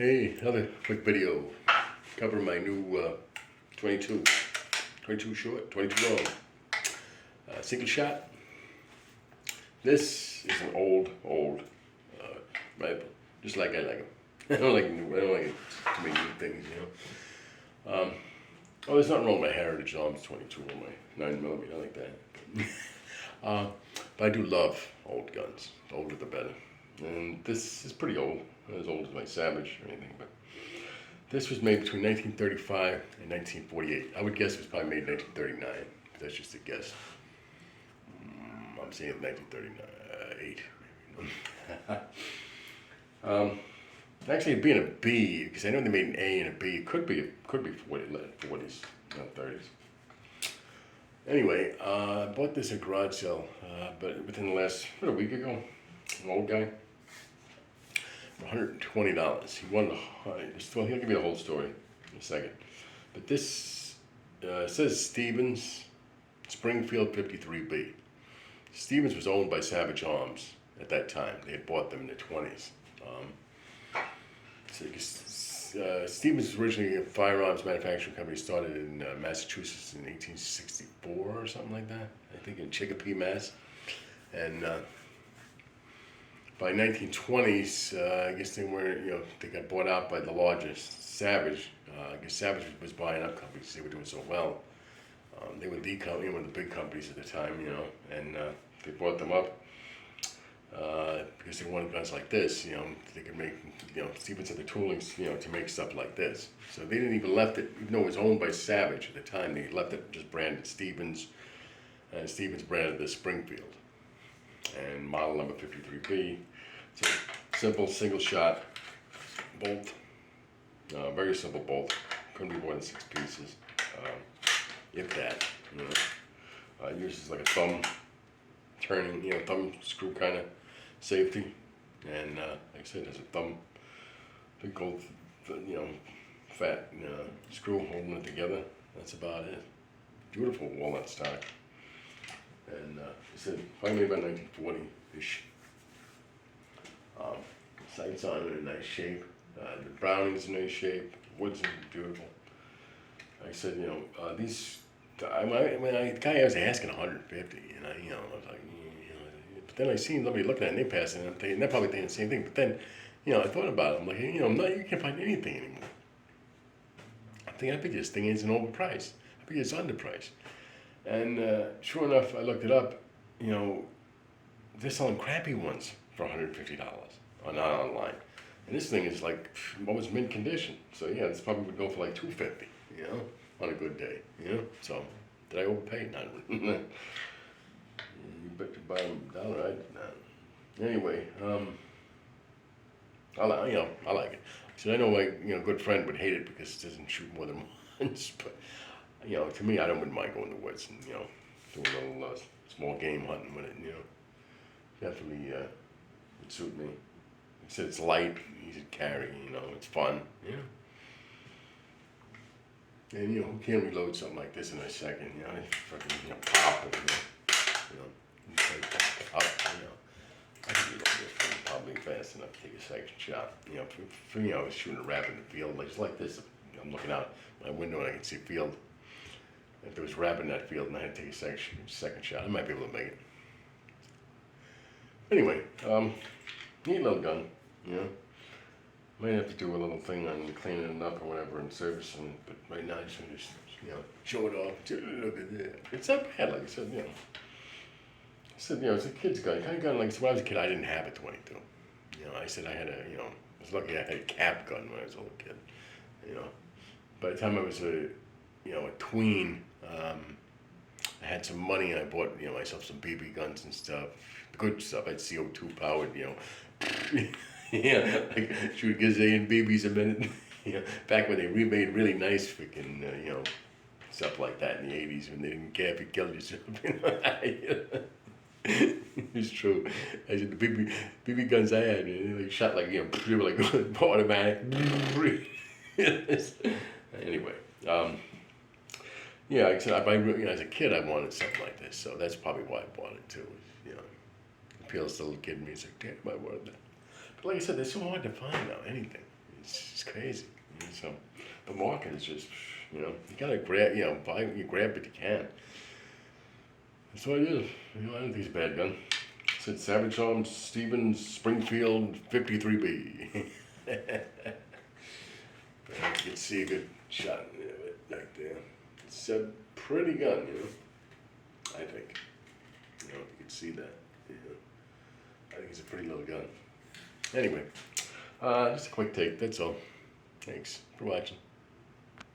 Hey, another quick video covering my new 22 short, 22 long single shot. This is an old rifle, just like I like them. I don't like too many new things, you know. Oh, there's nothing wrong with my Heritage Arms 22 or my 9mm, I like that. But I do love old guns. The older the better. And this is pretty old, not as old as my Savage or anything, but this was made between 1935 and 1948. I would guess it was probably made in 1939, but that's just a guess. I'm saying 1938. Actually, it being a B, because I know they made an A and a B, it could be 40s, not 30s. Anyway, I bought this at garage sale, but within the last, a week ago, an old guy, for $120. He wanted well, he'll give you the whole story in a second. But this says Stevens Springfield 53B. Stevens was owned by Savage Arms at that time. They had bought them in the 20s. Stevens was originally a firearms manufacturing company, started in Massachusetts in 1864 or something like that. I think in Chicopee, Mass. And by 1920s, I guess they were, they got bought out by the largest Savage. I guess Savage was buying up companies. They were doing so well. They were the company, one of the big companies at the time, and they bought them up because they wanted guns like this. They could make, Stevens had the tooling, to make stuff like this. So they didn't even left it, even though it was owned by Savage at the time. They left it just branded Stevens, and Stevens branded the Springfield, and model number 53B. It's a simple single shot bolt, very simple bolt. Couldn't be more than 6 pieces, if that. It uses like a thumb turning, thumb screw kind of safety, and like I said, there's a thumb, big old, fat screw holding it together. That's about it. Beautiful walnut stock, and I said finally about 1940-ish. Sights on it in nice shape. The browning's in nice shape. The wood's beautiful. I said, these. The guy was asking 150, and I was like, but then I seen somebody looking at it and they passed it, and they're probably thinking the same thing. But then, I thought about it. I'm like, you can't find anything anymore. I'm thinking, I bet this thing isn't overpriced. I bet it's underpriced. And sure enough, I looked it up. They're selling crappy ones for $150 not online. And this thing is like almost mint condition. So yeah, this probably would go for like $250, on a good day, So did I overpay? Not really. You bet your bottom dollar I did not. Anyway, I like it. So I know my good friend would hate it because it doesn't shoot more than once, but to me, I wouldn't mind going to the woods and doing a little small game hunting with it. Definitely would suit me. He said it's light, easy to carry. It's fun. And who can't reload something like this in a second? It's fucking pop and pop. I can reload this thing probably fast enough to take a second shot. For me, I was shooting a rabbit in the field, just like this. I'm looking out my window and I can see a field. If there was rabbit in that field and I had to take a second shot, I might be able to make it. Anyway, neat little gun. Might have to do a little thing on cleaning it up or whatever and servicing it, but right now I just want to show it off. Look at that. It's not bad, like I said, I said, it's a kid's gun. Kind of gun, like, so when I was a kid, I didn't have a 22. I said I had I was lucky I had a cap gun when I was a little kid, By the time I was a tween, I had some money and I bought, myself some BB guns and stuff. Good stuff. I had CO2 powered, like shoot gazillion BBs a minute. Back when they remade really nice freaking, stuff like that in the 80s when they didn't care if you killed yourself. It's true. I said the BB guns I had, they shot like, they were like automatic. Anyway, like I said, as a kid, I wanted something like this, so that's probably why I bought it too. It appeals to the little kid in me. It's like, damn, I wanted that. But like I said, they're so hard to find now. Anything. It's It's crazy. So the market is just, you gotta grab, buy, you grab what you can. That's what it is. I don't think it's a bad gun. It said Savage Arms Stevens Springfield 53B. You can see a good shot of it right there. It's a pretty gun, I think. You can see that. I think it's a pretty little gun. Anyway, just a quick take, that's all. Thanks for watching.